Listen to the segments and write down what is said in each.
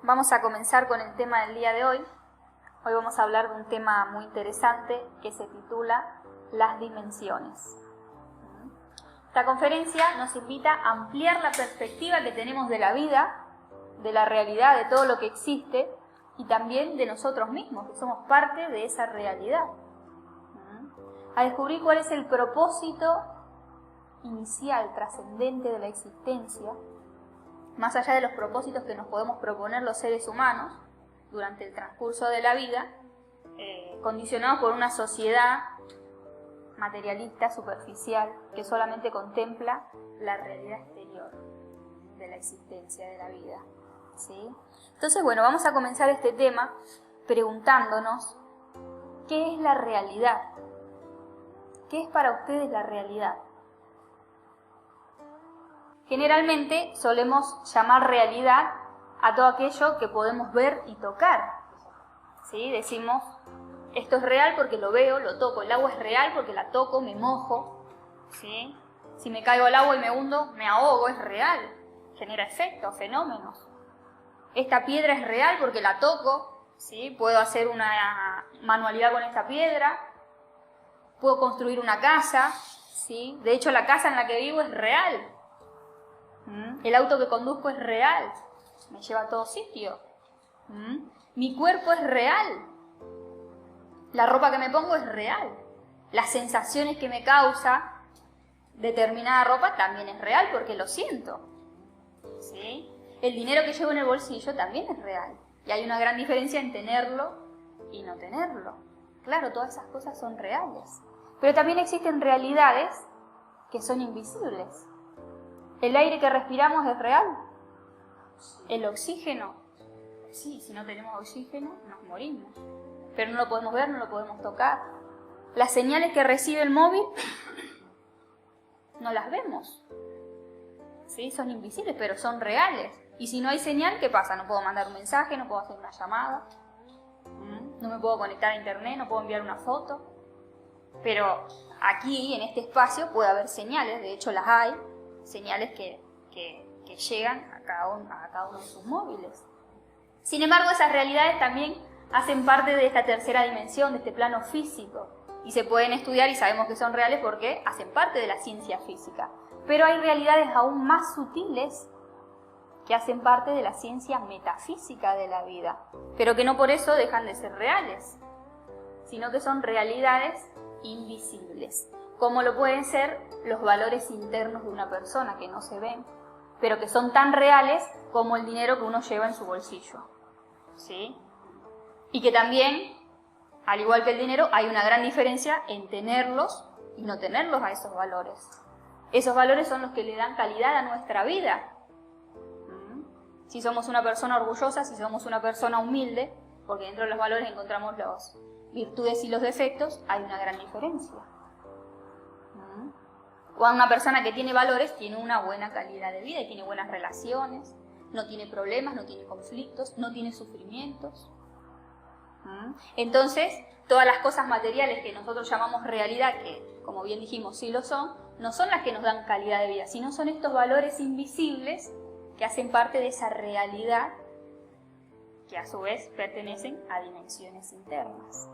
Vamos a comenzar con el tema del día de hoy. Hoy vamos a hablar de un tema muy interesante que se titula Las dimensiones. Esta conferencia nos invita a ampliar la perspectiva que tenemos de la vida, de la realidad, de todo lo que existe y también de nosotros mismos, que somos parte de esa realidad. A descubrir cuál es el propósito inicial, trascendente de la existencia, más allá de los propósitos que nos podemos proponer los seres humanos durante el transcurso de la vida, condicionados por una sociedad materialista, superficial, que solamente contempla la realidad exterior de la existencia, de la vida. ¿Sí? Entonces, bueno, vamos a comenzar este tema preguntándonos ¿qué es la realidad? ¿Qué es para ustedes la realidad? Generalmente solemos llamar realidad a todo aquello que podemos ver y tocar. ¿Sí? Decimos, esto es real porque lo veo, lo toco. El agua es real porque la toco, me mojo. ¿Sí? Si me caigo al agua y me hundo, me ahogo, es real. Genera efectos, fenómenos. Esta piedra es real porque la toco. ¿Sí? Puedo hacer una manualidad con esta piedra. Puedo construir una casa. ¿Sí? De hecho, la casa en la que vivo es real. El auto que conduzco es real, me lleva a todo sitio. Mi cuerpo es real, la ropa que me pongo es real, las sensaciones que me causa determinada ropa también es real porque lo siento. ¿Sí? El dinero que llevo en el bolsillo también es real y hay una gran diferencia en tenerlo y no tenerlo. Claro, todas esas cosas son reales, pero también existen realidades que son invisibles. ¿El aire que respiramos es real? ¿El oxígeno? Sí, si no tenemos oxígeno nos morimos. Pero no lo podemos ver, no lo podemos tocar. Las señales que recibe el móvil no las vemos. Sí, son invisibles, pero son reales. Y si no hay señal, ¿qué pasa? No puedo mandar un mensaje, no puedo hacer una llamada, no me puedo conectar a internet, no puedo enviar una foto. Pero aquí, en este espacio, puede haber señales, de hecho las hay. Señales que llegan a cada uno de sus móviles. Sin embargo, esas realidades también hacen parte de esta tercera dimensión, de este plano físico, y se pueden estudiar y sabemos que son reales porque hacen parte de la ciencia física. Pero hay realidades aún más sutiles que hacen parte de la ciencia metafísica de la vida, pero que no por eso dejan de ser reales, sino que son realidades invisibles, como lo pueden ser los valores internos de una persona que no se ven, pero que son tan reales como el dinero que uno lleva en su bolsillo. ¿Sí? Y que también, al igual que el dinero, hay una gran diferencia en tenerlos y no tenerlos a esos valores. Esos valores son los que le dan calidad a nuestra vida. Si somos una persona orgullosa, si somos una persona humilde, porque dentro de los valores encontramos las virtudes y los defectos, hay una gran diferencia. Cuando una persona que tiene valores tiene una buena calidad de vida y tiene buenas relaciones, no tiene problemas, no tiene conflictos, no tiene sufrimientos. Entonces, todas las cosas materiales que nosotros llamamos realidad, que como bien dijimos sí lo son, no son las que nos dan calidad de vida, sino son estos valores invisibles que hacen parte de esa realidad que a su vez pertenecen a dimensiones internas.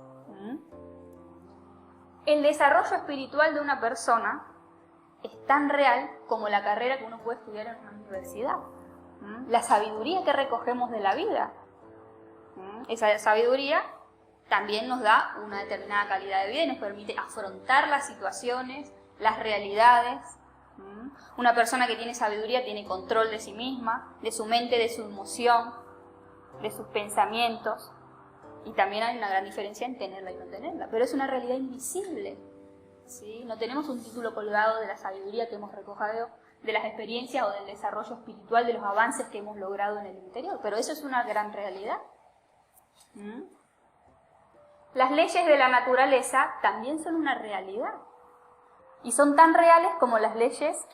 El desarrollo espiritual de una persona es tan real como la carrera que uno puede estudiar en una universidad. La sabiduría que recogemos de la vida. Esa sabiduría también nos da una determinada calidad de vida y nos permite afrontar las situaciones, las realidades. Una persona que tiene sabiduría tiene control de sí misma, de su mente, de su emoción, de sus pensamientos. Y también hay una gran diferencia en tenerla y no tenerla. Pero es una realidad invisible. ¿Sí? No tenemos un título colgado de la sabiduría que hemos recogido de las experiencias o del desarrollo espiritual, de los avances que hemos logrado en el interior, pero eso es una gran realidad. Las leyes de la naturaleza también son una realidad y son tan reales como las leyes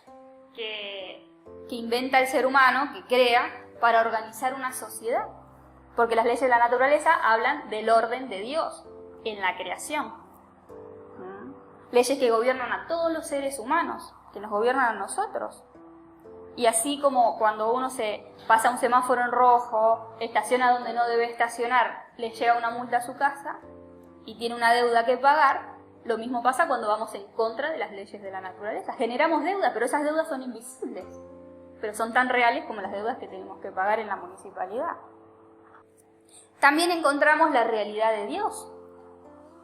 que inventa el ser humano, que crea para organizar una sociedad, porque las leyes de la naturaleza hablan del orden de Dios en la creación. Leyes que gobiernan a todos los seres humanos, que nos gobiernan a nosotros. Y así como cuando uno se pasa un semáforo en rojo, estaciona donde no debe estacionar, le llega una multa a su casa y tiene una deuda que pagar, lo mismo pasa cuando vamos en contra de las leyes de la naturaleza. Generamos deudas, pero esas deudas son invisibles, pero son tan reales como las deudas que tenemos que pagar en la municipalidad. También encontramos la realidad de Dios.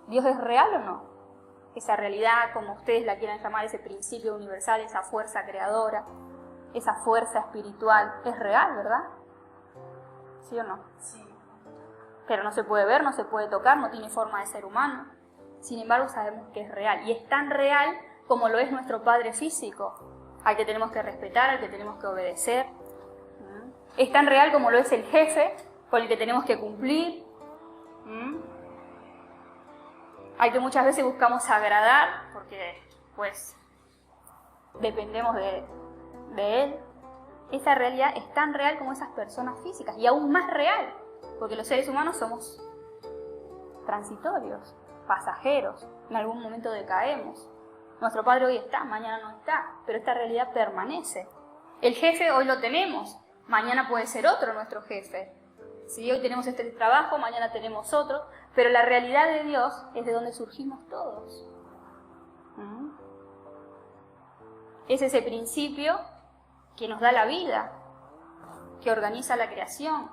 ¿Dios es real o no? Esa realidad, como ustedes la quieran llamar, ese principio universal, esa fuerza creadora, esa fuerza espiritual, es real, ¿verdad? ¿Sí o no? Sí. Pero no se puede ver, no se puede tocar, no tiene forma de ser humano. Sin embargo, sabemos que es real. Y es tan real como lo es nuestro Padre físico, al que tenemos que respetar, al que tenemos que obedecer. Es tan real como lo es el jefe, con el que tenemos que cumplir. Al que muchas veces buscamos agradar, porque pues dependemos de él. Esa realidad es tan real como esas personas físicas, y aún más real, porque los seres humanos somos transitorios, pasajeros, en algún momento decaemos. Nuestro Padre hoy está, mañana no está, pero esta realidad permanece. El jefe hoy lo tenemos, mañana puede ser otro nuestro jefe. Si hoy tenemos este trabajo, mañana tenemos otro, pero la realidad de Dios es de donde surgimos todos. Es ese principio que nos da la vida, que organiza la creación,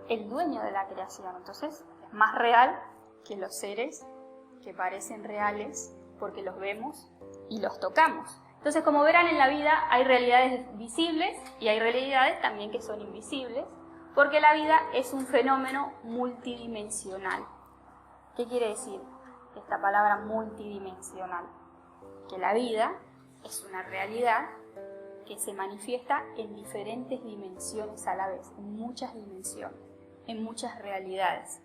el dueño de la creación. Entonces es más real que los seres que parecen reales porque los vemos y los tocamos. Entonces, como verán, en la vida hay realidades visibles y hay realidades también que son invisibles, porque la vida es un fenómeno multidimensional. ¿Qué quiere decir esta palabra multidimensional? Que la vida es una realidad que se manifiesta en diferentes dimensiones a la vez, en muchas dimensiones, en muchas realidades.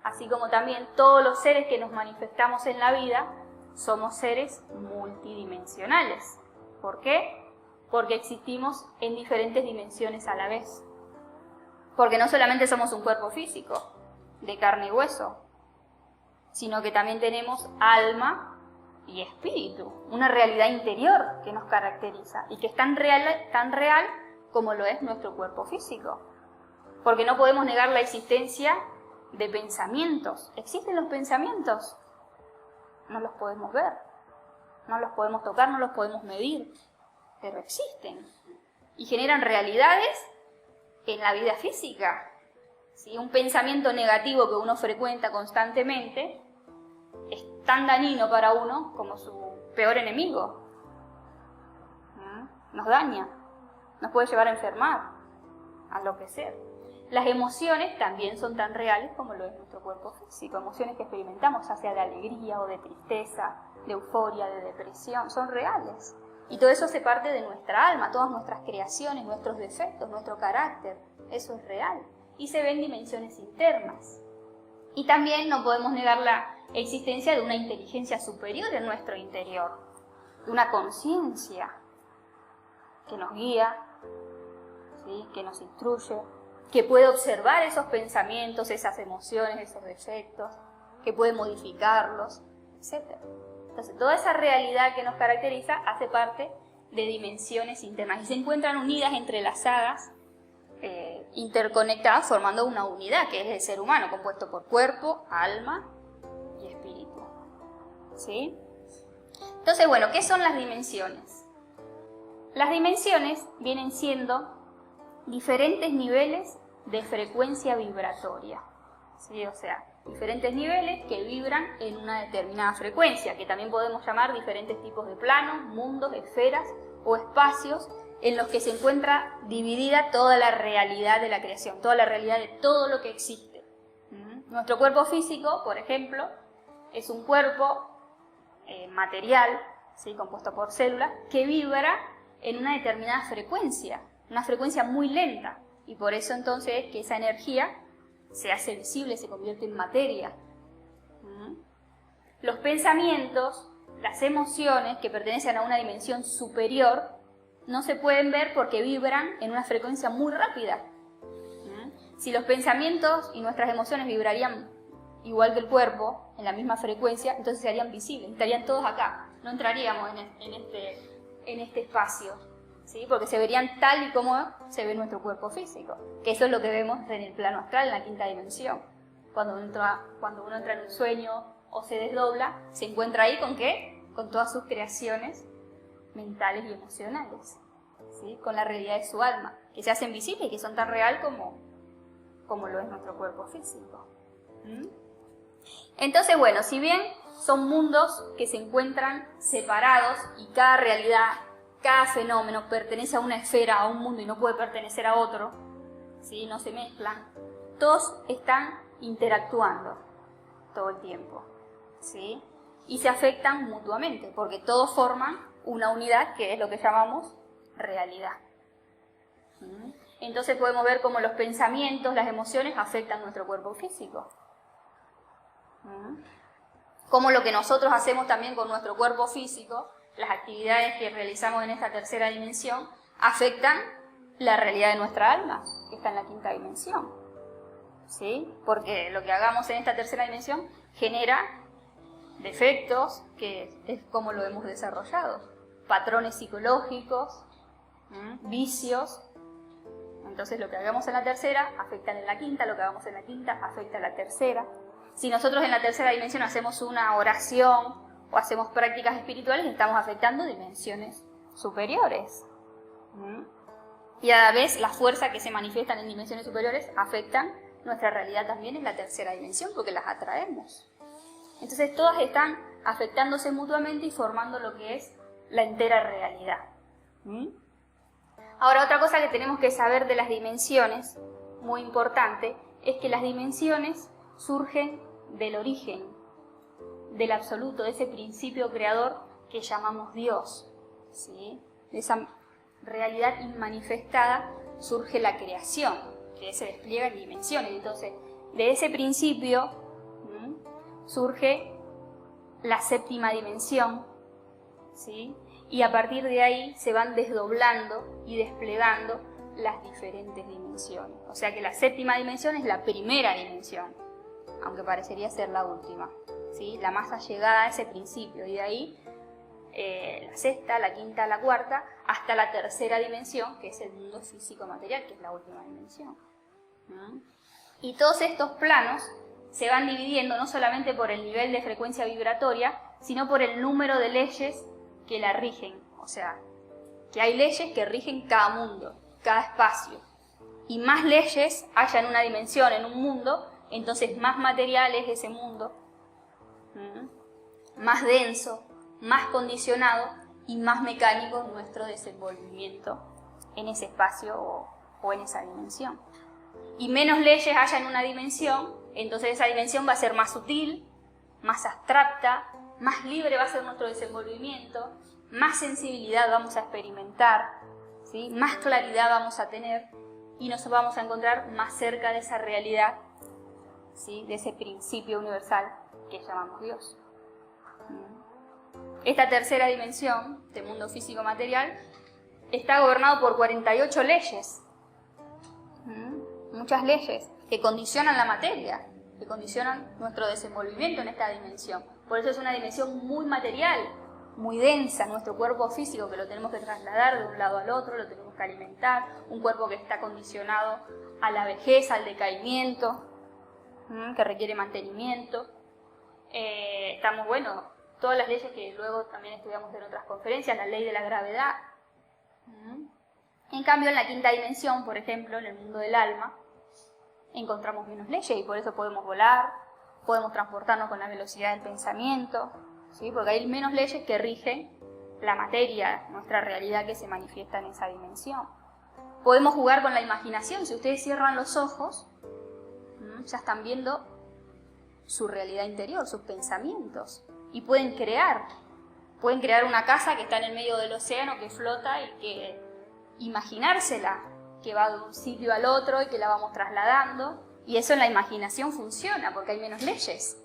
Así como también todos los seres que nos manifestamos en la vida somos seres multidimensionales. ¿Por qué? Porque existimos en diferentes dimensiones a la vez. Porque no solamente somos un cuerpo físico, de carne y hueso, sino que también tenemos alma y espíritu, una realidad interior que nos caracteriza y que es tan real como lo es nuestro cuerpo físico. Porque no podemos negar la existencia de pensamientos. ¿Existen los pensamientos? No los podemos ver, no los podemos tocar, no los podemos medir, pero existen y generan realidades en la vida física. ¿Sí? Un pensamiento negativo que uno frecuenta constantemente es tan dañino para uno como su peor enemigo. Nos daña, nos puede llevar a enfermar, a enloquecer. Las emociones también son tan reales como lo es nuestro cuerpo físico. Emociones que experimentamos, ya sea de alegría o de tristeza, de euforia, de depresión, son reales. Y todo eso hace parte de nuestra alma, todas nuestras creaciones, nuestros defectos, nuestro carácter. Eso es real. Y se ve en dimensiones internas. Y también no podemos negar la existencia de una inteligencia superior en nuestro interior, de una conciencia que nos guía, ¿sí? Que nos instruye, que puede observar esos pensamientos, esas emociones, esos defectos, que puede modificarlos, etc. Entonces, toda esa realidad que nos caracteriza hace parte de dimensiones internas y se encuentran unidas, entrelazadas, interconectadas, formando una unidad que es el ser humano, compuesto por cuerpo, alma y espíritu. ¿Sí? Entonces, bueno, ¿qué son las dimensiones? Las dimensiones vienen siendo diferentes niveles de frecuencia vibratoria, ¿sí? O sea, diferentes niveles que vibran en una determinada frecuencia, que también podemos llamar diferentes tipos de planos, mundos, esferas o espacios en los que se encuentra dividida toda la realidad de la creación, toda la realidad de todo lo que existe. Nuestro cuerpo físico, por ejemplo, es un cuerpo material, ¿sí? Compuesto por células, que vibra en una determinada frecuencia, una frecuencia muy lenta, y por eso entonces es que esa energía se hace visible, se convierte en materia. Los pensamientos, las emociones que pertenecen a una dimensión superior, no se pueden ver porque vibran en una frecuencia muy rápida. Si los pensamientos y nuestras emociones vibrarían igual que el cuerpo, en la misma frecuencia, entonces se harían visibles, estarían todos acá, no entraríamos en este espacio. ¿sí? Porque se verían tal y como se ve nuestro cuerpo físico, que eso es lo que vemos en el plano astral, en la quinta dimensión. Cuando uno entra en un sueño o se desdobla, se encuentra ahí ¿con qué? Con todas sus creaciones mentales y emocionales, ¿sí? Con la realidad de su alma, que se hacen visibles y que son tan real como lo es nuestro cuerpo físico. Entonces, bueno, si bien son mundos que se encuentran separados y cada realidad, cada fenómeno pertenece a una esfera, a un mundo y no puede pertenecer a otro, ¿sí? No se mezclan, todos están interactuando todo el tiempo, ¿sí? Y se afectan mutuamente, porque todos forman una unidad que es lo que llamamos realidad. Entonces podemos ver cómo los pensamientos, las emociones afectan nuestro cuerpo físico. Cómo lo que nosotros hacemos también con nuestro cuerpo físico, las actividades que realizamos en esta tercera dimensión, afectan la realidad de nuestra alma, que está en la quinta dimensión. ¿Sí? Porque lo que hagamos en esta tercera dimensión genera defectos, que es como lo hemos desarrollado, patrones psicológicos, vicios. Entonces lo que hagamos en la tercera afecta en la quinta, lo que hagamos en la quinta afecta en la tercera. Si nosotros en la tercera dimensión hacemos una oración o hacemos prácticas espirituales, estamos afectando dimensiones superiores. Y a la vez las fuerzas que se manifiestan en dimensiones superiores afectan nuestra realidad también en la tercera dimensión, porque las atraemos. Entonces todas están afectándose mutuamente y formando lo que es la entera realidad. Ahora, otra cosa que tenemos que saber de las dimensiones, muy importante, es que las dimensiones surgen del origen, del absoluto, de ese principio creador que llamamos Dios, ¿sí? De esa realidad inmanifestada surge la creación, que se despliega en dimensiones. Entonces, de ese principio surge la séptima dimensión, ¿sí? Y a partir de ahí se van desdoblando y desplegando las diferentes dimensiones. O sea que la séptima dimensión es la primera dimensión, aunque parecería ser la última, ¿sí? La más allegada a ese principio, y de ahí la sexta, la quinta, la cuarta, hasta la tercera dimensión, que es el mundo físico-material, que es la última dimensión. Y todos estos planos se van dividiendo no solamente por el nivel de frecuencia vibratoria, sino por el número de leyes que la rigen. O sea, que hay leyes que rigen cada mundo, cada espacio. Y más leyes haya en una dimensión, en un mundo, entonces más material es ese mundo, más denso, más condicionado y más mecánico nuestro desenvolvimiento en ese espacio o en esa dimensión. Y menos leyes haya en una dimensión, entonces esa dimensión va a ser más sutil, más abstracta, más libre va a ser nuestro desenvolvimiento, más sensibilidad vamos a experimentar, ¿sí? Más claridad vamos a tener y nos vamos a encontrar más cerca de esa realidad, ¿sí? De ese principio universal que llamamos Dios. Esta tercera dimensión de mundo físico-material está gobernado por 48 leyes, muchas leyes que condicionan la materia, que condicionan nuestro desenvolvimiento en esta dimensión. Por eso es una dimensión muy material, muy densa, nuestro cuerpo físico, que lo tenemos que trasladar de un lado al otro, lo tenemos que alimentar, un cuerpo que está condicionado a la vejez, al decaimiento, que requiere mantenimiento. Estamos, bueno, todas las leyes que luego también estudiamos en otras conferencias, la ley de la gravedad. En cambio, en la quinta dimensión, por ejemplo, en el mundo del alma, encontramos menos leyes y por eso podemos volar, podemos transportarnos con la velocidad del pensamiento, ¿sí? Porque hay menos leyes que rigen la materia, nuestra realidad que se manifiesta en esa dimensión. Podemos jugar con la imaginación. Si ustedes cierran los ojos, ya están viendo su realidad interior, sus pensamientos, y pueden crear una casa que está en el medio del océano, que flota, y que imaginársela, que va de un sitio al otro y que la vamos trasladando, y eso en la imaginación funciona porque hay menos leyes,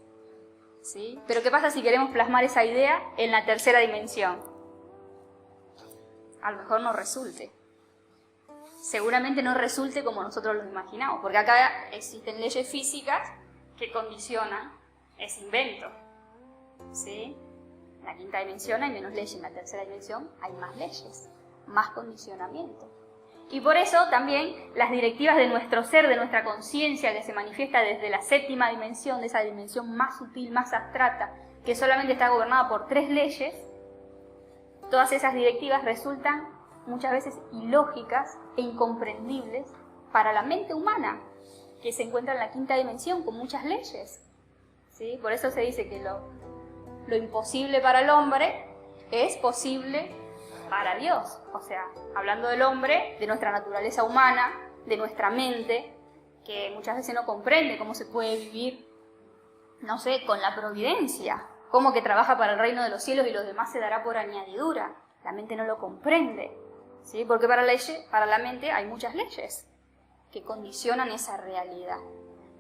¿sí? Pero ¿qué pasa si queremos plasmar esa idea en la tercera dimensión? A lo mejor no resulte. Seguramente no resulte como nosotros lo imaginamos, porque acá existen leyes físicas que condicionan ese invento, ¿sí? En la quinta dimensión hay menos leyes, en la tercera dimensión hay más leyes. más condicionamiento. Y por eso también las directivas de nuestro ser, de nuestra conciencia, que se manifiesta desde la séptima dimensión, de esa dimensión más sutil, más abstracta, que solamente está gobernada por 3 leyes, todas esas directivas resultan muchas veces ilógicas e incomprendibles para la mente humana, que se encuentra en la quinta dimensión con muchas leyes. ¿Sí? Por eso se dice que lo imposible para el hombre es posible para Dios. O sea, hablando del hombre, de nuestra naturaleza humana, de nuestra mente, que muchas veces no comprende cómo se puede vivir, no sé, con la providencia, cómo que trabaja para el reino de los cielos y los demás se dará por añadidura. La mente no lo comprende, ¿sí? Porque para la mente hay muchas leyes que condicionan esa realidad.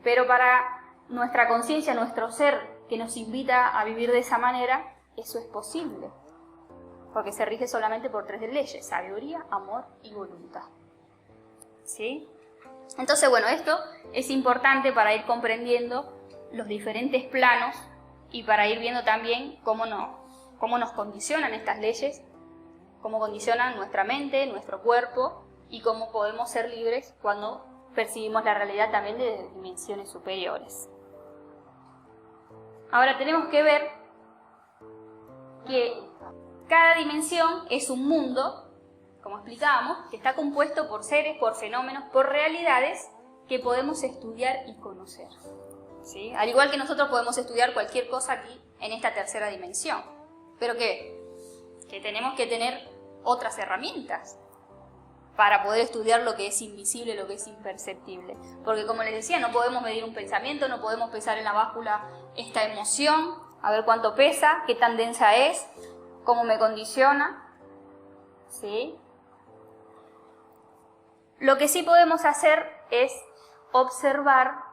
Pero para nuestra conciencia, nuestro ser, que nos invita a vivir de esa manera, eso es posible. Porque se rige solamente por 3 leyes: sabiduría, amor y voluntad. ¿Sí? Entonces, bueno, esto es importante para ir comprendiendo los diferentes planos y para ir viendo también cómo nos condicionan estas leyes, cómo condicionan nuestra mente, nuestro cuerpo, y cómo podemos ser libres cuando percibimos la realidad también de dimensiones superiores. Ahora tenemos que ver que cada dimensión es un mundo, como explicábamos, que está compuesto por seres, por fenómenos, por realidades que podemos estudiar y conocer. ¿Sí? Al igual que nosotros podemos estudiar cualquier cosa aquí en esta tercera dimensión. Pero que tenemos que tener otras herramientas para poder estudiar lo que es invisible, lo que es imperceptible. Porque como les decía, no podemos medir un pensamiento, no podemos pesar en la báscula esta emoción, a ver cuánto pesa, qué tan densa es, cómo me condiciona. ¿Sí? Lo que sí podemos hacer es observar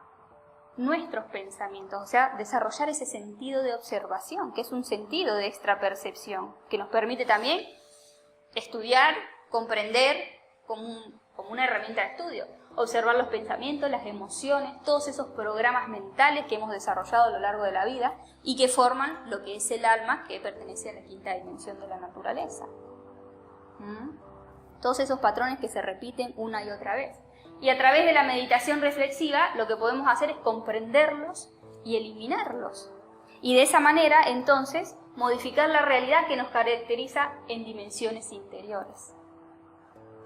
nuestros pensamientos, o sea, desarrollar ese sentido de observación, que es un sentido de extrapercepción, que nos permite también estudiar, comprender como una herramienta de estudio, observar los pensamientos, las emociones, todos esos programas mentales que hemos desarrollado a lo largo de la vida y que forman lo que es el alma, que pertenece a la quinta dimensión de la naturaleza. Todos esos patrones que se repiten una y otra vez. Y a través de la meditación reflexiva lo que podemos hacer es comprenderlos y eliminarlos. Y de esa manera, entonces, modificar la realidad que nos caracteriza en dimensiones interiores.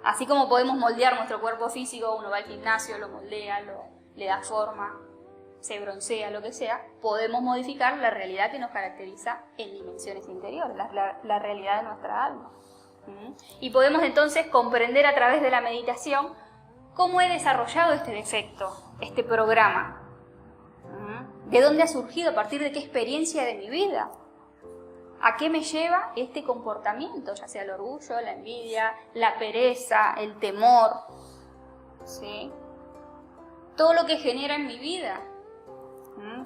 Así como podemos moldear nuestro cuerpo físico, uno va al gimnasio, lo moldea, le da forma, se broncea, lo que sea, podemos modificar la realidad que nos caracteriza en dimensiones interiores, la realidad de nuestra alma. Y podemos entonces comprender a través de la meditación cómo he desarrollado este defecto, este programa. ¿De dónde ha surgido? ¿A partir de qué experiencia de mi vida? ¿A qué me lleva este comportamiento? Ya sea el orgullo, la envidia, la pereza, el temor. ¿Sí? Todo lo que genera en mi vida.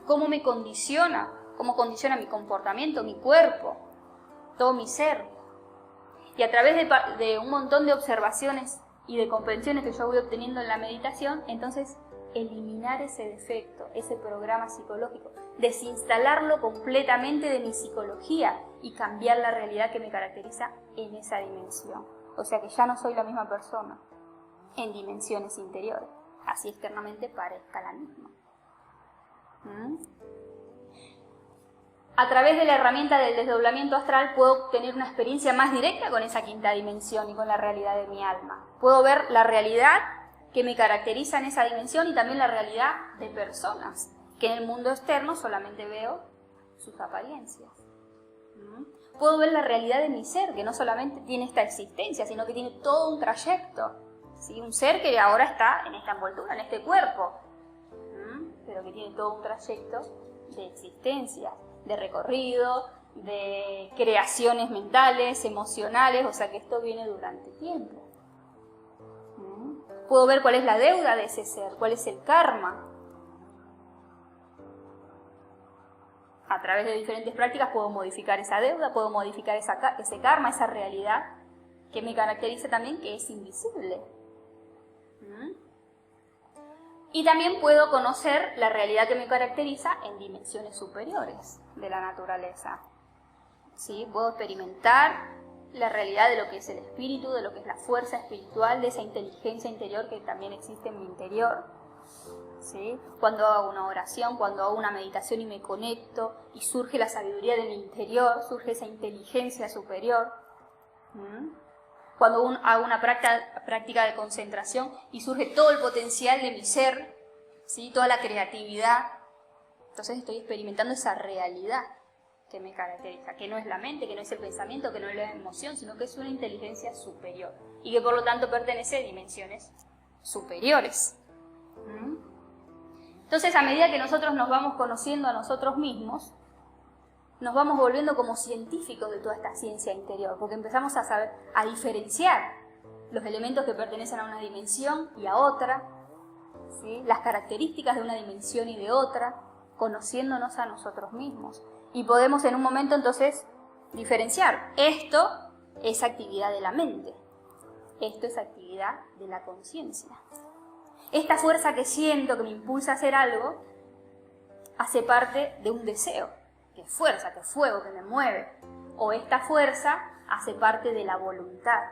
¿Cómo me condiciona? ¿Cómo condiciona mi comportamiento, mi cuerpo? Todo mi ser. Y a través de un montón de observaciones y de comprensiones que yo voy obteniendo en la meditación, entonces eliminar ese defecto, ese programa psicológico, desinstalarlo completamente de mi psicología y cambiar la realidad que me caracteriza en esa dimensión. O sea que ya no soy la misma persona en dimensiones interiores, así externamente parezca la misma. A través de la herramienta del desdoblamiento astral puedo tener una experiencia más directa con esa quinta dimensión y con la realidad de mi alma. Puedo ver la realidad que me caracteriza en esa dimensión y también la realidad de personas, que en el mundo externo solamente veo sus apariencias. Puedo ver la realidad de mi ser, que no solamente tiene esta existencia, sino que tiene todo un trayecto. ¿Sí? Un ser que ahora está en esta envoltura, en este cuerpo, pero que tiene todo un trayecto de existencia, de recorrido, de creaciones mentales, emocionales, o sea que esto viene durante tiempo. Puedo ver cuál es la deuda de ese ser, cuál es el karma. A través de diferentes prácticas puedo modificar esa deuda, puedo modificar ese karma, esa realidad que me caracteriza también, que es invisible. Y también puedo conocer la realidad que me caracteriza en dimensiones superiores de la naturaleza. ¿Sí? Puedo experimentar la realidad de lo que es el espíritu, de lo que es la fuerza espiritual, de esa inteligencia interior que también existe en mi interior. ¿Sí? Cuando hago una oración, cuando hago una meditación y me conecto y surge la sabiduría de mi interior, surge esa inteligencia superior. Cuando hago una práctica de concentración y surge todo el potencial de mi ser, ¿sí? Toda la creatividad. Entonces estoy experimentando esa realidad que me caracteriza, que no es la mente, que no es el pensamiento, que no es la emoción, sino que es una inteligencia superior y que por lo tanto pertenece a dimensiones superiores. Entonces, a medida que nosotros nos vamos conociendo a nosotros mismos, nos vamos volviendo como científicos de toda esta ciencia interior, porque empezamos a saber, a diferenciar los elementos que pertenecen a una dimensión y a otra, ¿sí? Las características de una dimensión y de otra, conociéndonos a nosotros mismos. Y podemos en un momento entonces diferenciar. Esto es actividad de la mente. Esto es actividad de la conciencia. Esta fuerza que siento, que me impulsa a hacer algo, hace parte de un deseo, que es fuerza, que es fuego, que me mueve. O esta fuerza hace parte de la voluntad.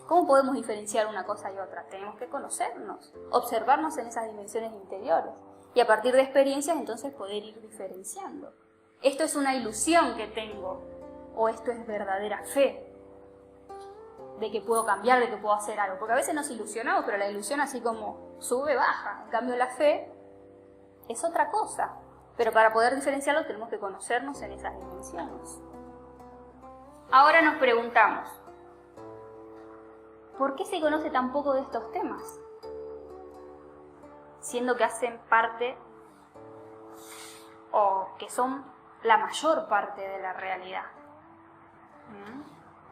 ¿Cómo podemos diferenciar una cosa y otra? Tenemos que conocernos, observarnos en esas dimensiones interiores. Y a partir de experiencias entonces poder ir diferenciando. ¿Esto es una ilusión que tengo? ¿O esto es verdadera fe? De que puedo cambiar, de que puedo hacer algo. Porque a veces nos ilusionamos, pero la ilusión así como sube, baja. En cambio la fe es otra cosa. Pero para poder diferenciarlo tenemos que conocernos en esas dimensiones. Ahora nos preguntamos, ¿por qué se conoce tan poco de estos temas? Siendo que hacen parte, o que son la mayor parte de la realidad.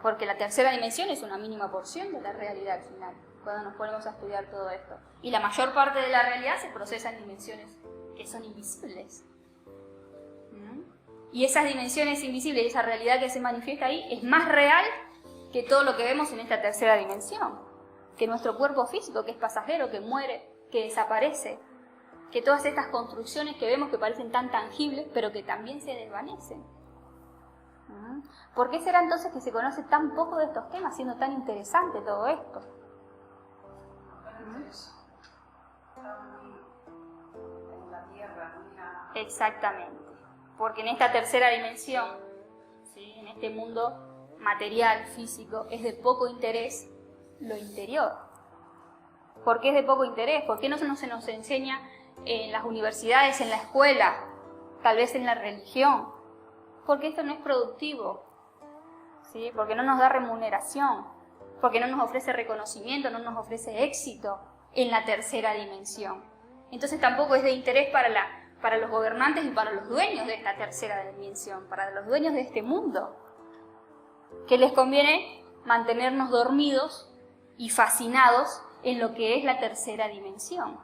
Porque la tercera dimensión es una mínima porción de la realidad al final, cuando nos ponemos a estudiar todo esto. Y la mayor parte de la realidad se procesa en dimensiones que son invisibles. Y esas dimensiones invisibles, esa realidad que se manifiesta ahí, es más real que todo lo que vemos en esta tercera dimensión. Que nuestro cuerpo físico, que es pasajero, que muere, que desaparece. Que todas estas construcciones que vemos que parecen tan tangibles, pero que también se desvanecen. ¿Por qué será entonces que se conoce tan poco de estos temas, siendo tan interesante todo esto? Exactamente. Porque en esta tercera dimensión, ¿sí? En este mundo material, físico, es de poco interés lo interior. ¿Por qué es de poco interés? ¿Por qué no se nos enseña en las universidades, en la escuela, tal vez en la religión? Porque esto no es productivo, ¿sí? Porque no nos da remuneración, porque no nos ofrece reconocimiento, no nos ofrece éxito en la tercera dimensión. Entonces tampoco es de interés para los gobernantes y para los dueños de esta tercera dimensión, para los dueños de este mundo, que les conviene mantenernos dormidos y fascinados en lo que es la tercera dimensión.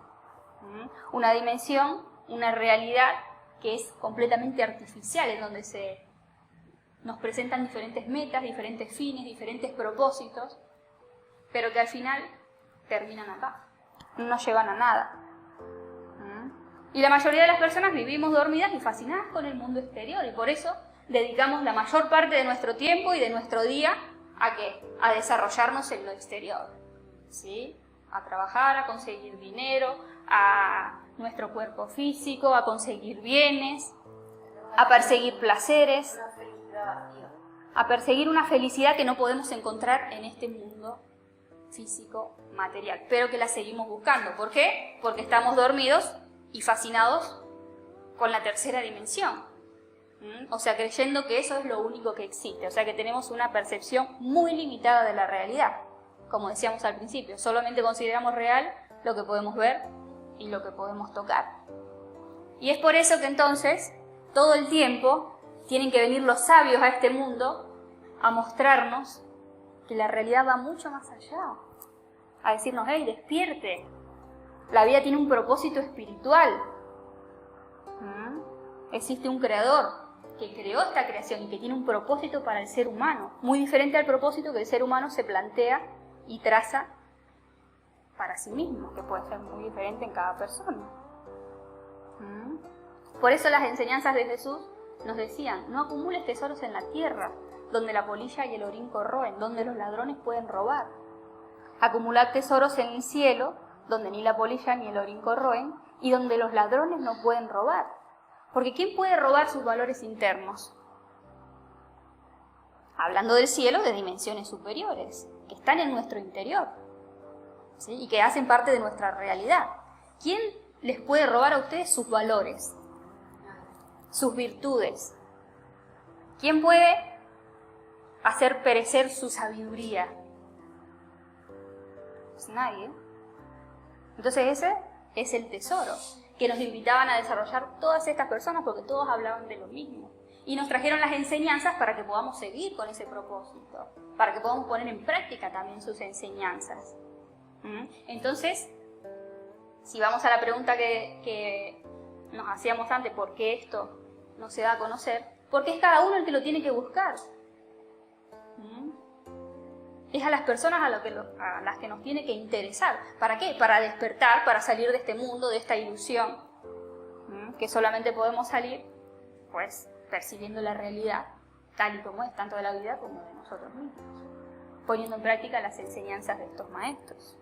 Una dimensión, una realidad que es completamente artificial, en donde nos presentan diferentes metas, diferentes fines, diferentes propósitos, pero que al final terminan acá, no nos llevan a nada. Y la mayoría de las personas vivimos dormidas y fascinadas con el mundo exterior, y por eso dedicamos la mayor parte de nuestro tiempo y de nuestro día ¿a qué? A desarrollarnos en lo exterior, ¿sí? A trabajar, a conseguir dinero, a nuestro cuerpo físico, a conseguir bienes, a perseguir placeres, a perseguir una felicidad que no podemos encontrar en este mundo físico, material, pero que la seguimos buscando. ¿Por qué? Porque estamos dormidos y fascinados con la tercera dimensión. O sea, creyendo que eso es lo único que existe. O sea, que tenemos una percepción muy limitada de la realidad. Como decíamos al principio, solamente consideramos real lo que podemos ver y lo que podemos tocar. Y es por eso que entonces, todo el tiempo, tienen que venir los sabios a este mundo a mostrarnos que la realidad va mucho más allá. A decirnos, hey, despierte. La vida tiene un propósito espiritual. Existe un creador que creó esta creación y que tiene un propósito para el ser humano, muy diferente al propósito que el ser humano se plantea y traza para sí mismo, que puede ser muy diferente en cada persona. Por eso las enseñanzas de Jesús nos decían, no acumules tesoros en la tierra, donde la polilla y el orín corroen, donde los ladrones pueden robar. Acumulad tesoros en el cielo, donde ni la polilla ni el orín corroen, y donde los ladrones no pueden robar. Porque ¿quién puede robar sus valores internos? Hablando del cielo, de dimensiones superiores, que están en nuestro interior, ¿sí? Y que hacen parte de nuestra realidad. ¿Quién les puede robar a ustedes sus valores, sus virtudes? ¿Quién puede hacer perecer su sabiduría? Pues nadie. Entonces ese es el tesoro que nos invitaban a desarrollar todas estas personas, porque todos hablaban de lo mismo. Y nos trajeron las enseñanzas para que podamos seguir con ese propósito, para que podamos poner en práctica también sus enseñanzas. Entonces, si vamos a la pregunta que nos hacíamos antes, ¿por qué esto no se da a conocer? Porque es cada uno el que lo tiene que buscar. Es a las personas a las que nos tiene que interesar. ¿Para qué? Para despertar, para salir de este mundo, de esta ilusión, que solamente podemos salir, pues, percibiendo la realidad tal y como es, tanto de la vida como de nosotros mismos, poniendo en práctica las enseñanzas de estos maestros.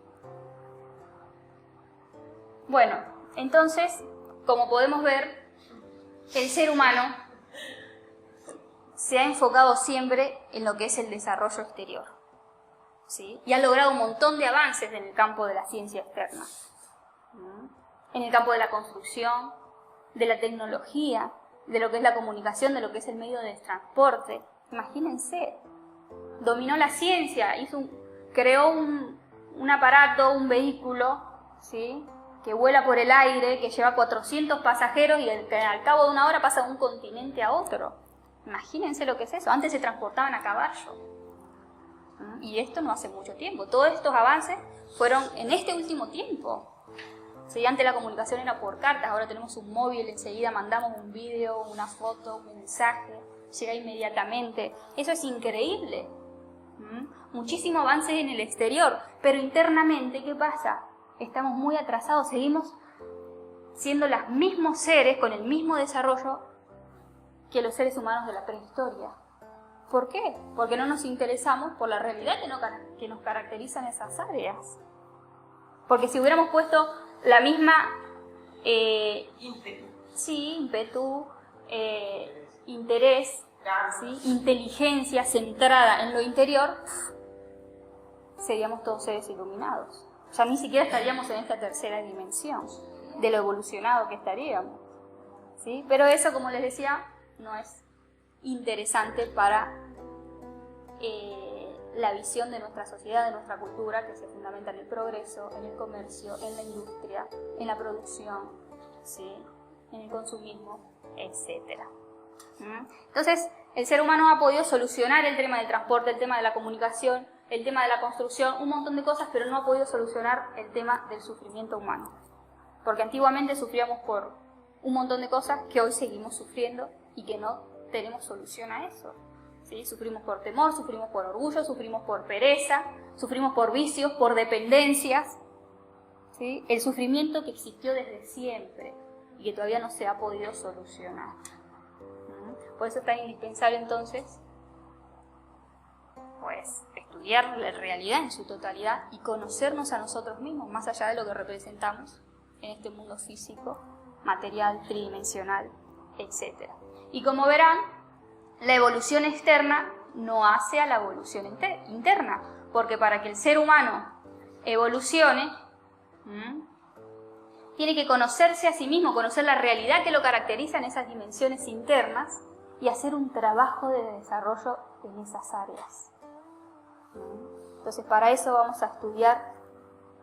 Bueno, entonces, como podemos ver, el ser humano se ha enfocado siempre en lo que es el desarrollo exterior, ¿sí? Y ha logrado un montón de avances en el campo de la ciencia externa, en el campo de la construcción, de la tecnología, de lo que es la comunicación, de lo que es el medio de transporte. Imagínense, dominó la ciencia, creó un aparato, un vehículo, ¿sí? Que vuela por el aire, que lleva 400 pasajeros y que al cabo de una hora pasa de un continente a otro. Imagínense lo que es eso. Antes se transportaban a caballo. Y esto no hace mucho tiempo. Todos estos avances fueron en este último tiempo. Sí, antes la comunicación era por cartas, ahora tenemos un móvil, enseguida mandamos un vídeo, una foto, un mensaje, llega inmediatamente. Eso es increíble. Muchísimo avance en el exterior, pero internamente, ¿qué pasa? Estamos muy atrasados, seguimos siendo los mismos seres, con el mismo desarrollo que los seres humanos de la prehistoria. ¿Por qué? Porque no nos interesamos por la realidad que nos caracteriza en esas áreas. Porque si hubiéramos puesto la misma ímpetu, interés, ¿sí? Inteligencia centrada en lo interior, seríamos todos seres iluminados. Ya ni siquiera estaríamos en esta tercera dimensión de lo evolucionado que estaríamos, ¿sí? Pero eso, como les decía, no es interesante para la visión de nuestra sociedad, de nuestra cultura, que se fundamenta en el progreso, en el comercio, en la industria, en la producción, ¿sí? En el consumismo, etc. Entonces, el ser humano ha podido solucionar el tema del transporte, el tema de la comunicación, el tema de la construcción, un montón de cosas, pero no ha podido solucionar el tema del sufrimiento humano. Porque antiguamente sufríamos por un montón de cosas que hoy seguimos sufriendo y que no tenemos solución a eso. ¿Sí? Sufrimos por temor, sufrimos por orgullo, sufrimos por pereza, sufrimos por vicios, por dependencias. ¿Sí? El sufrimiento que existió desde siempre y que todavía no se ha podido solucionar. Por eso es tan indispensable entonces, pues, estudiar la realidad en su totalidad y conocernos a nosotros mismos, más allá de lo que representamos en este mundo físico, material, tridimensional, etc. Y como verán, la evolución externa no hace a la evolución interna, porque para que el ser humano evolucione, tiene que conocerse a sí mismo, conocer la realidad que lo caracteriza en esas dimensiones internas y hacer un trabajo de desarrollo en esas áreas. Entonces, para eso vamos a estudiar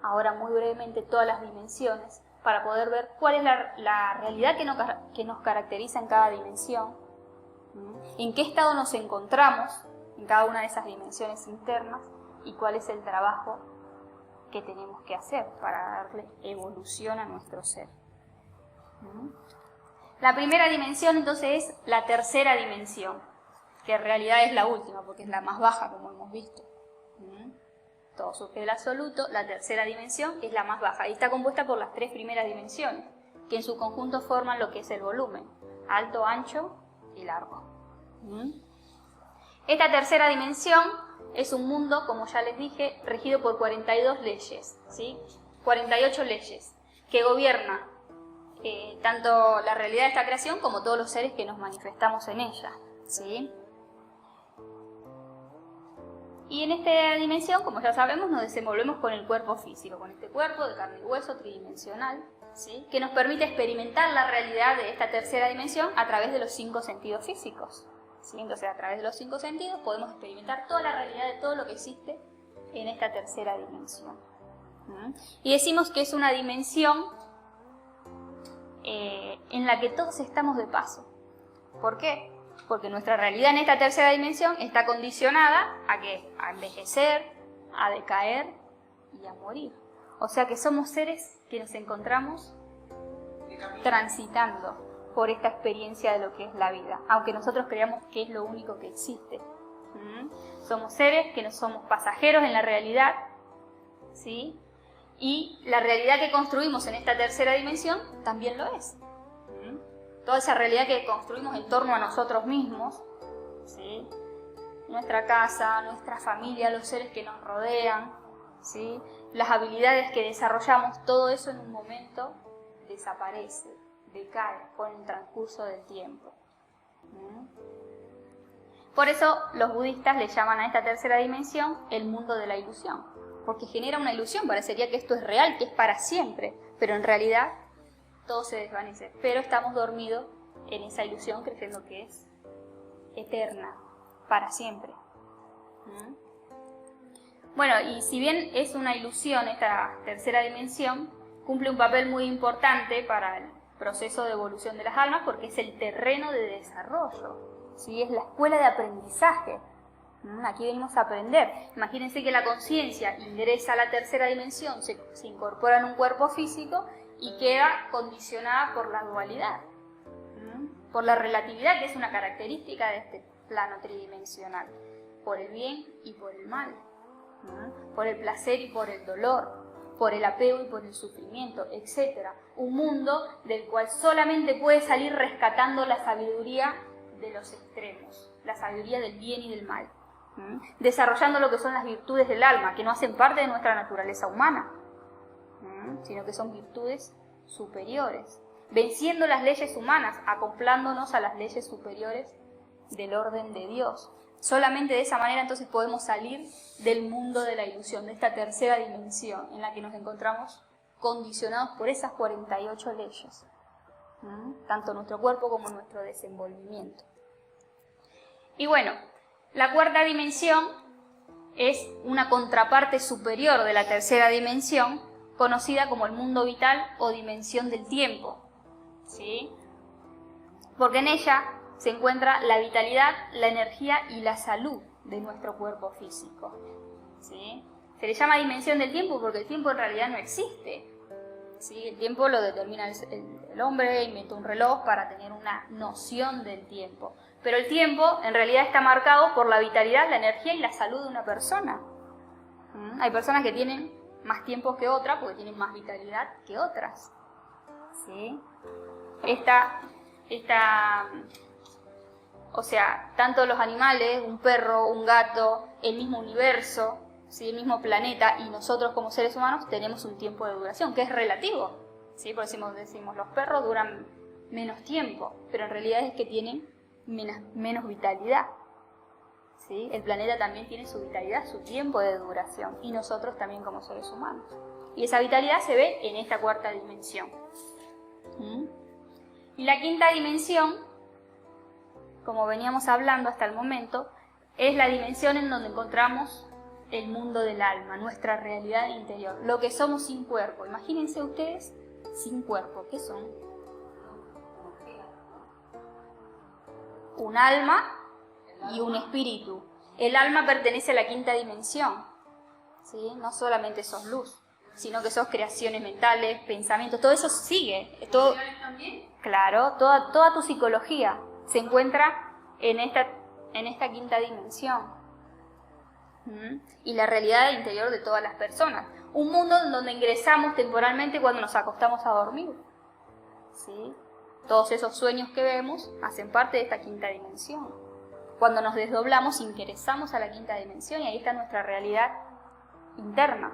ahora muy brevemente todas las dimensiones, para poder ver cuál es la realidad que nos caracteriza en cada dimensión, en qué estado nos encontramos en cada una de esas dimensiones internas y cuál es el trabajo que tenemos que hacer para darle evolución a nuestro ser. La primera dimensión entonces es la tercera dimensión, que en realidad es la última porque es la más baja, como hemos visto. Todo surge del absoluto. La tercera dimensión es la más baja y está compuesta por las tres primeras dimensiones, que en su conjunto forman lo que es el volumen: alto, ancho y largo. Esta tercera dimensión es un mundo, como ya les dije, regido por 42 leyes, ¿sí? 48 leyes, que gobiernan tanto la realidad de esta creación como todos los seres que nos manifestamos en ella, ¿sí? Y en esta dimensión, como ya sabemos, nos desenvolvemos con el cuerpo físico, con este cuerpo de carne y hueso tridimensional, ¿sí? Que nos permite experimentar la realidad de esta tercera dimensión a través de los 5 sentidos físicos, ¿sí? Entonces, a través de los 5 sentidos podemos experimentar toda la realidad de todo lo que existe en esta tercera dimensión. Y decimos que es una dimensión en la que todos estamos de paso. ¿Por qué? Porque nuestra realidad en esta tercera dimensión está condicionada ¿a qué? A envejecer, a decaer y a morir. O sea que somos seres que nos encontramos transitando por esta experiencia de lo que es la vida, aunque nosotros creamos que es lo único que existe. Somos seres que no somos pasajeros en la realidad, ¿sí? Y la realidad que construimos en esta tercera dimensión también lo es. Toda esa realidad que construimos en torno a nosotros mismos, ¿sí? Nuestra casa, nuestra familia, los seres que nos rodean, ¿sí? Las habilidades que desarrollamos, todo eso en un momento desaparece, decae con el transcurso del tiempo. Por eso los budistas le llaman a esta tercera dimensión el mundo de la ilusión, porque genera una ilusión, parecería que esto es real, que es para siempre, pero en realidad todo se desvanece, pero estamos dormidos en esa ilusión creyendo que es eterna, para siempre. Bueno, y si bien es una ilusión esta tercera dimensión, cumple un papel muy importante para el proceso de evolución de las almas porque es el terreno de desarrollo, ¿sí? Es la escuela de aprendizaje. Aquí venimos a aprender. Imagínense que la conciencia ingresa a la tercera dimensión, se incorpora en un cuerpo físico y queda condicionada por la dualidad, por la relatividad, que es una característica de este plano tridimensional, por el bien y por el mal, por el placer y por el dolor, por el apego y por el sufrimiento, etc. Un mundo del cual solamente puede salir rescatando la sabiduría de los extremos, la sabiduría del bien y del mal, desarrollando lo que son las virtudes del alma, que no hacen parte de nuestra naturaleza humana, sino que son virtudes superiores, venciendo las leyes humanas, acoplándonos a las leyes superiores del orden de Dios. Solamente de esa manera entonces podemos salir del mundo de la ilusión, de esta tercera dimensión en la que nos encontramos condicionados por esas 48 leyes, tanto nuestro cuerpo como nuestro desenvolvimiento. Y bueno, la cuarta dimensión es una contraparte superior de la tercera dimensión, conocida como el mundo vital o dimensión del tiempo, ¿sí? Porque en ella se encuentra la vitalidad, la energía y la salud de nuestro cuerpo físico, ¿sí? Se le llama dimensión del tiempo porque el tiempo en realidad no existe, ¿sí? El tiempo lo determina el hombre, inventó un reloj para tener una noción del tiempo. Pero el tiempo en realidad está marcado por la vitalidad, la energía y la salud de una persona. Hay personas que tienen más tiempo que otras porque tienen más vitalidad que otras, ¿sí? O sea, tanto los animales, un perro, un gato, el mismo universo, ¿sí? El mismo planeta y nosotros como seres humanos tenemos un tiempo de duración que es relativo, ¿sí? Por eso decimos los perros duran menos tiempo, pero en realidad es que tienen menos vitalidad, ¿sí? El planeta también tiene su vitalidad, su tiempo de duración, y nosotros también como seres humanos. Y esa vitalidad se ve en esta cuarta dimensión. Y la quinta dimensión, como veníamos hablando hasta el momento, es la dimensión en donde encontramos el mundo del alma, nuestra realidad interior, lo que somos sin cuerpo. Imagínense ustedes sin cuerpo, ¿qué son? Un alma y un espíritu. El alma pertenece a la quinta dimensión, ¿sí? No solamente sos luz, sino que sos creaciones mentales, pensamientos, todo eso sigue. Todo, claro, toda tu psicología se encuentra en esta quinta dimensión. Y la realidad interior de todas las personas. Un mundo en donde ingresamos temporalmente cuando nos acostamos a dormir, ¿sí? Todos esos sueños que vemos hacen parte de esta quinta dimensión. Cuando nos desdoblamos, ingresamos a la quinta dimensión y ahí está nuestra realidad interna,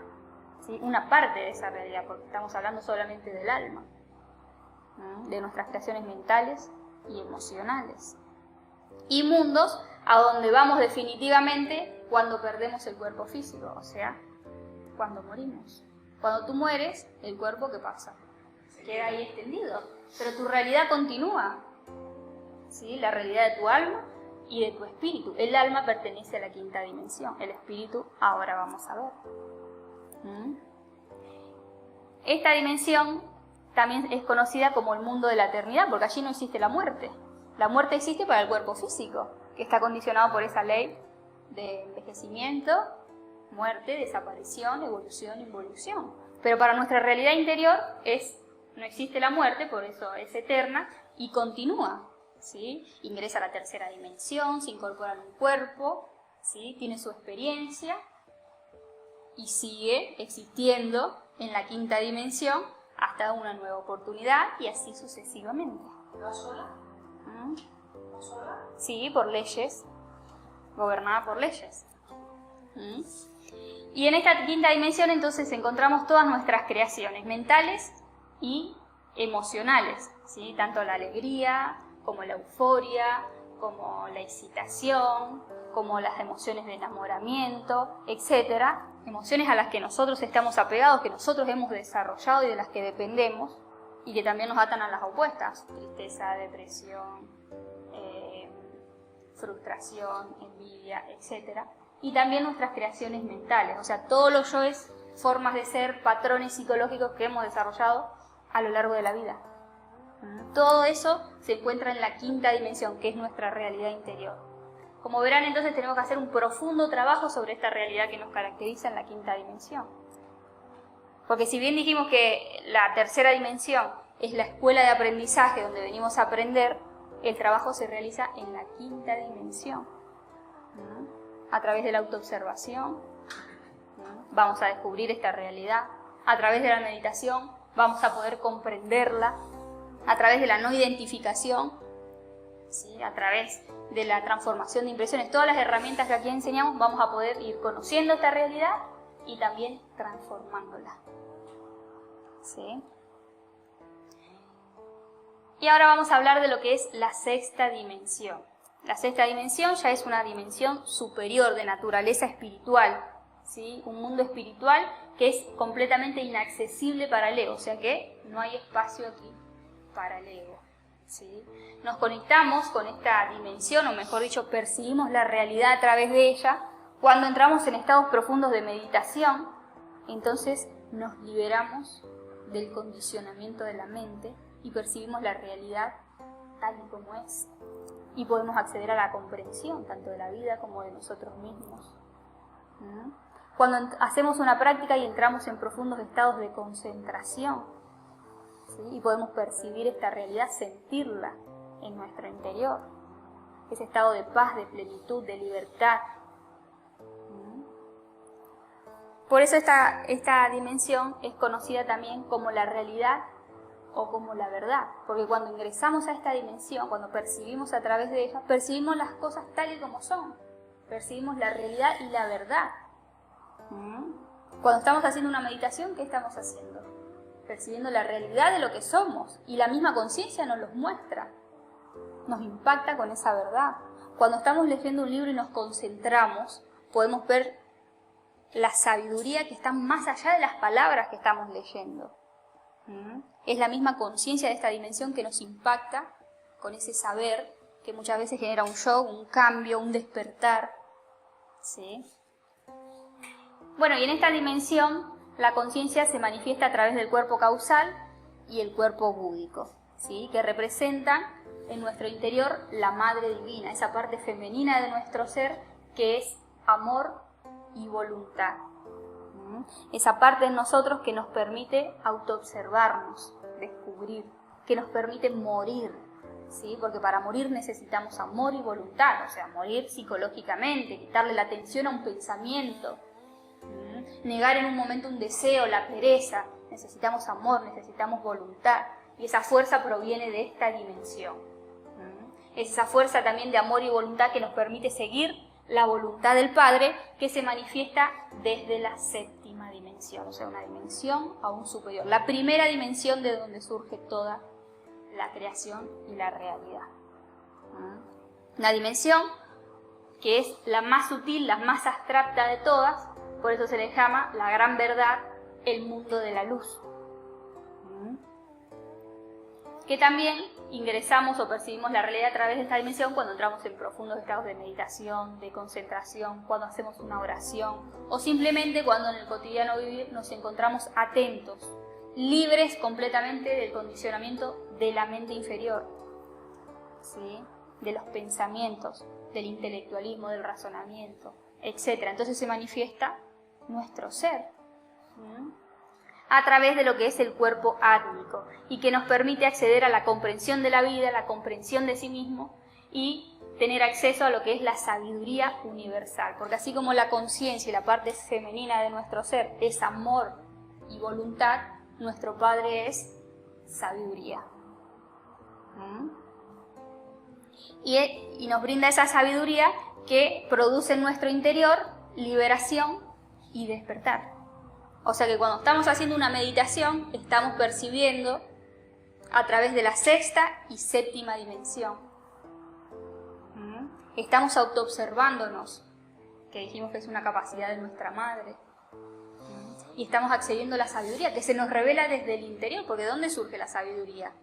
¿sí? Una parte de esa realidad, porque estamos hablando solamente del alma, de nuestras creaciones mentales y emocionales. Y mundos a donde vamos definitivamente cuando perdemos el cuerpo físico, o sea, cuando morimos. Cuando tú mueres, el cuerpo, ¿qué pasa? Queda ahí extendido, pero tu realidad continúa, ¿sí? La realidad de tu alma y de tu espíritu. El alma pertenece a la quinta dimensión, el espíritu ahora vamos a ver. Esta dimensión también es conocida como el mundo de la eternidad, porque allí no existe la muerte. La muerte existe para el cuerpo físico, que está condicionado por esa ley de envejecimiento, muerte, desaparición, evolución, involución. Pero para nuestra realidad interior no existe la muerte, por eso es eterna y continúa, ¿sí? Ingresa a la tercera dimensión, se incorpora en un cuerpo, ¿sí? Tiene su experiencia y sigue existiendo en la quinta dimensión hasta una nueva oportunidad y así sucesivamente. ¿Va sola? ¿Va sola? Sí, por leyes, gobernada por leyes. Y en esta quinta dimensión entonces encontramos todas nuestras creaciones mentales y emocionales, ¿sí? Tanto la alegría como la euforia, como la excitación, como las emociones de enamoramiento, etc. Emociones a las que nosotros estamos apegados, que nosotros hemos desarrollado y de las que dependemos, y que también nos atan a las opuestas: tristeza, depresión, frustración, envidia, etc. Y también nuestras creaciones mentales, o sea, todos los yoes, formas de ser, patrones psicológicos que hemos desarrollado a lo largo de la vida. Todo eso se encuentra en la quinta dimensión, que es nuestra realidad interior. Como verán, entonces tenemos que hacer un profundo trabajo sobre esta realidad que nos caracteriza en la quinta dimensión. Porque si bien dijimos que la tercera dimensión es la escuela de aprendizaje donde venimos a aprender, el trabajo se realiza en la quinta dimensión. A través de la autoobservación vamos a descubrir esta realidad. A través de la meditación vamos a poder comprenderla. A través de la no identificación, ¿sí? A través de la transformación de impresiones, todas las herramientas que aquí enseñamos, vamos a poder ir conociendo esta realidad y también transformándola. ¿Sí? Y ahora vamos a hablar de lo que es la sexta dimensión. La sexta dimensión ya es una dimensión superior de naturaleza espiritual, ¿sí? Un mundo espiritual que es completamente inaccesible para el ego, o sea que no hay espacio aquí para el ego, ¿sí? Nos conectamos con esta dimensión, o mejor dicho, percibimos la realidad a través de ella cuando entramos en estados profundos de meditación. Entonces nos liberamos del condicionamiento de la mente y percibimos la realidad tal y como es, y podemos acceder a la comprensión tanto de la vida como de nosotros mismos. Cuando hacemos una práctica y entramos en profundos estados de concentración, ¿sí? Y podemos percibir esta realidad, sentirla en nuestro interior, ese estado de paz, de plenitud, de libertad. Por eso esta dimensión es conocida también como la realidad o como la verdad, porque cuando ingresamos a esta dimensión, cuando percibimos a través de ella, percibimos las cosas tal y como son, percibimos la realidad y la verdad. Cuando estamos haciendo una meditación, ¿qué estamos haciendo? Percibiendo la realidad de lo que somos, y la misma conciencia nos los muestra, nos impacta con esa verdad. Cuando estamos leyendo un libro y nos concentramos, podemos ver la sabiduría que está más allá de las palabras que estamos leyendo. Es la misma conciencia de esta dimensión que nos impacta con ese saber que muchas veces genera un shock, un cambio, un despertar, ¿sí? Bueno, y en esta dimensión la conciencia se manifiesta a través del cuerpo causal y el cuerpo búdico, ¿sí? Que representan en nuestro interior la Madre Divina, esa parte femenina de nuestro ser que es amor y voluntad. Esa parte en nosotros que nos permite autoobservarnos, descubrir, que nos permite morir, ¿sí? Porque para morir necesitamos amor y voluntad, o sea, morir psicológicamente, quitarle la atención a un pensamiento, negar en un momento un deseo, la pereza. Necesitamos amor, necesitamos voluntad. Y esa fuerza proviene de esta dimensión. Es esa fuerza también de amor y voluntad que nos permite seguir la voluntad del Padre, que se manifiesta desde la séptima dimensión, o sea, una dimensión aún superior. La primera dimensión de donde surge toda la creación y la realidad. Una dimensión que es la más sutil, la más abstracta de todas, por eso se le llama la gran verdad, el mundo de la luz. Que también ingresamos o percibimos la realidad a través de esta dimensión cuando entramos en profundos estados de meditación, de concentración, cuando hacemos una oración, o simplemente cuando en el cotidiano vivir nos encontramos atentos, libres completamente del condicionamiento de la mente inferior, ¿sí? De los pensamientos, del intelectualismo, del razonamiento, etc. Entonces se manifiesta nuestro ser a través de lo que es el cuerpo átmico y que nos permite acceder a la comprensión de la vida, la comprensión de sí mismo y tener acceso a lo que es la sabiduría universal. Porque así como la conciencia y la parte femenina de nuestro ser es amor y voluntad, nuestro Padre es sabiduría. Y nos brinda esa sabiduría que produce en nuestro interior liberación y despertar. O sea que cuando estamos haciendo una meditación, estamos percibiendo a través de la sexta y séptima dimensión. Estamos autoobservándonos, que dijimos que es una capacidad de nuestra madre. Y estamos accediendo a la sabiduría, que se nos revela desde el interior, porque ¿de dónde surge la sabiduría?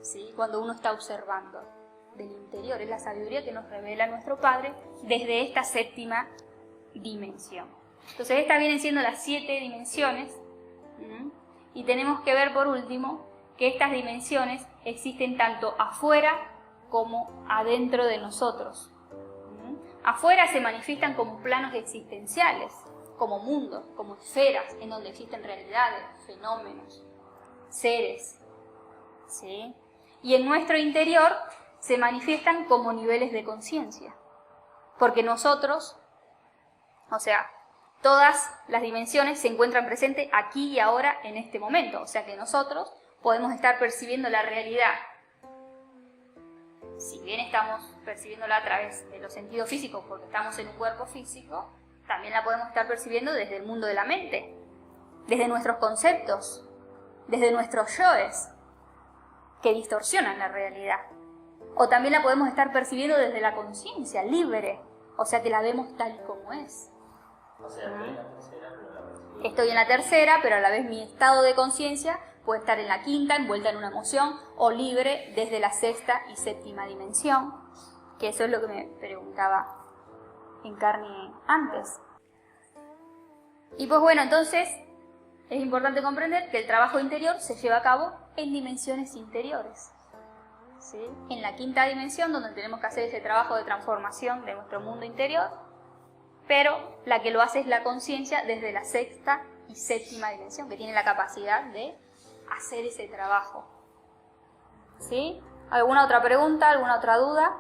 ¿Sí? Cuando uno está observando del interior, es la sabiduría que nos revela nuestro Padre desde esta séptima dimensión. Entonces estas vienen siendo las 7 dimensiones y tenemos que ver por último que estas dimensiones existen tanto afuera como adentro de nosotros. Afuera se manifiestan como planos existenciales, como mundos, como esferas en donde existen realidades, fenómenos, seres, ¿sí? Y en nuestro interior se manifiestan como niveles de conciencia, porque nosotros, o sea, todas las dimensiones se encuentran presentes aquí y ahora en este momento. O sea que nosotros podemos estar percibiendo la realidad. Si bien estamos percibiéndola a través de los sentidos físicos porque estamos en un cuerpo físico, también la podemos estar percibiendo desde el mundo de la mente, desde nuestros conceptos, desde nuestros yoes, que distorsionan la realidad. O también la podemos estar percibiendo desde la conciencia, libre, o sea que la vemos tal y como es. O sea, estoy en la tercera, pero a la vez. Estoy en la tercera, pero a la vez mi estado de conciencia puede estar en la quinta, envuelta en una emoción, o libre desde la sexta y séptima dimensión, que eso es lo que me preguntaba Encarni antes. Y pues bueno, entonces es importante comprender que el trabajo interior se lleva a cabo en dimensiones interiores, ¿sí? En la quinta dimensión, donde tenemos que hacer ese trabajo de transformación de nuestro mundo interior, pero la que lo hace es la conciencia desde la sexta y séptima dimensión, que tiene la capacidad de hacer ese trabajo. ¿Sí? ¿Alguna otra pregunta? ¿Alguna otra duda?